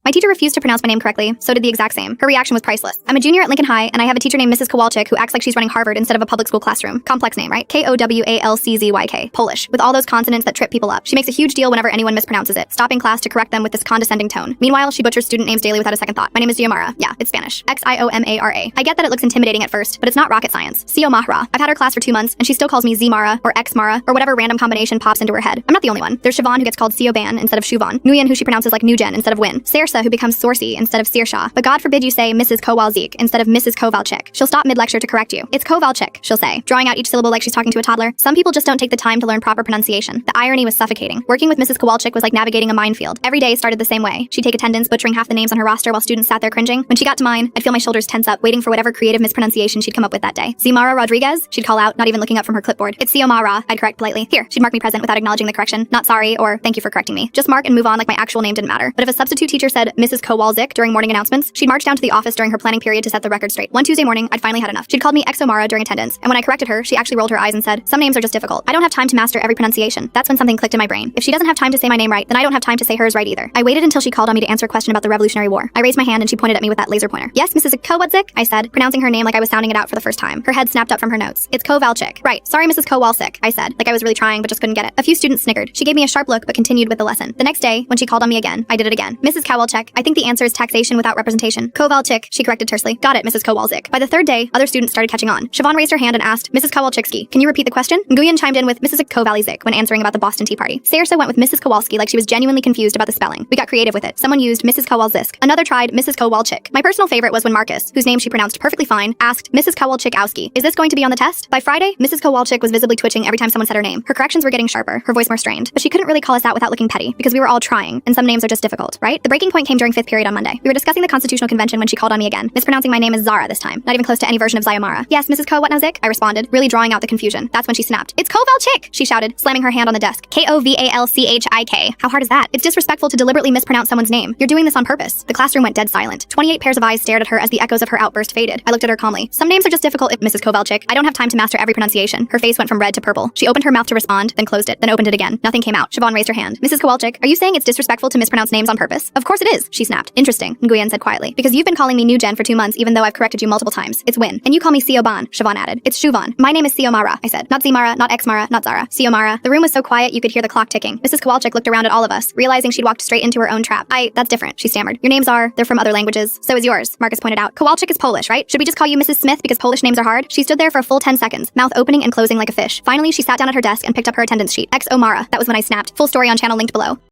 My teacher refused to pronounce my name correctly, so did the exact same. Her reaction was priceless. I'm a junior at Lincoln High, and I have a teacher named Mrs. Kowalczyk who acts like she's running Harvard instead of a public school classroom. Complex name, right? Kowalczyk. Polish, with all those consonants that trip people up. She makes a huge deal whenever anyone mispronounces it, stopping class to correct them with this condescending tone. Meanwhile, she butchers student names daily without a second thought. My name is Xiomara. Yeah, it's Spanish. Xiomara. I get that it looks intimidating at first, but it's not rocket science. Xiomara. I've had her class for 2 months, and she still calls me Zmara or Xmara or whatever random combination pops into her head. I'm not the only one. There's Siobhan who gets called Sioban instead of Shuvan. Nguyen who she pronounces like Nujen instead of Win. Saoirse who becomes Sorcy instead of Saoirse. But God forbid you say Mrs. Kowalczyk instead of Mrs. Kowalczyk. She'll stop mid-lecture to correct you. It's Kowalczyk, she'll say, drawing out each syllable like she's talking to a toddler. Some people just don't take the time to learn proper pronunciation. The irony was suffocating. Working with Mrs. Kowalczyk was like navigating a minefield. Every day started the same way. She'd take attendance, butchering half the names on her roster while students sat there cringing. When she got to mine, I'd feel my shoulders tense up, waiting for whatever creative mispronunciation she'd come up with that day. Zimara Rodriguez, she'd call out, not even looking up from her clipboard. It's Xiomara, I'd correct politely. Here, she'd mark me present without acknowledging the correction. Not sorry or thank you for correcting me. Just mark and move on like my actual name didn't matter. But if a substitute teacher said Mrs. Kowalczyk during morning announcements, she'd march down to the office during her planning period to set the record straight. One Tuesday morning, I'd finally had enough. She'd called me Exomara during attendance, and when I corrected her, she actually rolled her eyes and said, "Some names are just difficult. I don't have time to master every pronunciation." That's when something clicked in my brain. If she doesn't have time to say my name right, then I don't have time to say hers right either. I waited until she called on me to answer a question about the Revolutionary War. I raised my hand and she pointed at me with that laser pointer. "Yes, Mrs. Kowalczyk," I said, pronouncing her name like I was sounding it out for the first time. Her head snapped up from her notes. "It's Kowalczyk." "Right. Sorry, Mrs. Kowalczyk," I said, like I was really trying but just couldn't get it. A few students snickered. She gave me a sharp look but continued with the lesson. The next day, when she called on me again, I did it again. "Mrs. Kowalczyk, I think the answer is taxation without representation." "Kowalczyk," she corrected tersely. "Got it, Mrs. Kowalczyk." By the third day, other students started catching on. Siobhan raised her hand and asked, "Mrs. Kowalczyk, can you repeat the question?" Nguyen chimed in with Mrs. Kowalczyk when answering about the Boston Tea Party. Saoirse went with Mrs. Kowalski like she was genuinely confused about the spelling. We got creative with it. Someone used Mrs. Kowalczyk. Another tried Mrs. Kowalczyk. My personal favorite was when Marcus, whose name she pronounced perfectly fine, asked Mrs. Kowalczykowski, "Is this going to be on the test?" By Friday, Mrs. Kowalczyk was visibly twitching every time someone said her name. Her corrections were getting sharper, her voice more strained. But she couldn't really call us out without looking petty, because we were all trying, and some names are just difficult, right? The breaking point came during 5th period on Monday. We were discussing the Constitutional Convention when she called on me again, mispronouncing my name as Zara this time, not even close to any version of Xiomara. "Yes, Mrs. Kowalczyk," I responded, really drawing out the confusion. That's when she snapped. "It's Kowalczyk," she shouted, slamming her hand on the desk. Kowalchik. How hard is that? It's disrespectful to deliberately mispronounce someone's name. You're doing this on purpose. The classroom went dead silent. 28 pairs of eyes stared at her as the echoes of her outburst faded. I looked at her calmly. "Some names are just difficult, Mrs. Kowalczyk. I don't have time to master every pronunciation." Her face went from red to purple. She opened her mouth to respond, then closed it, then opened it again. Nothing came out. Siobhan raised her hand. "Mrs. Kowalczyk, are you saying it's disrespectful to mispronounce names on purpose?" "Of course it is," she snapped. "Interesting," Nguyen said quietly. "Because you've been calling me Nujen for 2 months even though I've corrected you multiple times. It's Win. And you call me Sioban," Siobhan added. "It's Shuvan. My name is Xiomara," I said. "Not Zmara, not Xmara, not Zara. Xiomara." The room was so quiet you could hear the clock ticking. Mrs. Kowalczyk looked around at all of us, realizing she'd walked straight into her own trap. That's different," she stammered. "Your names they're from other languages. So is yours," Marcus pointed out. "Kowalczyk is Polish, right? Should we just call you Mrs. Smith because Polish names are hard?" She stood there for a full 10 seconds, mouth opening and closing like a fish. Finally, she sat down at her desk and picked up her attendance sheet. X Omara. That was when I snapped. Full story on channel linked below.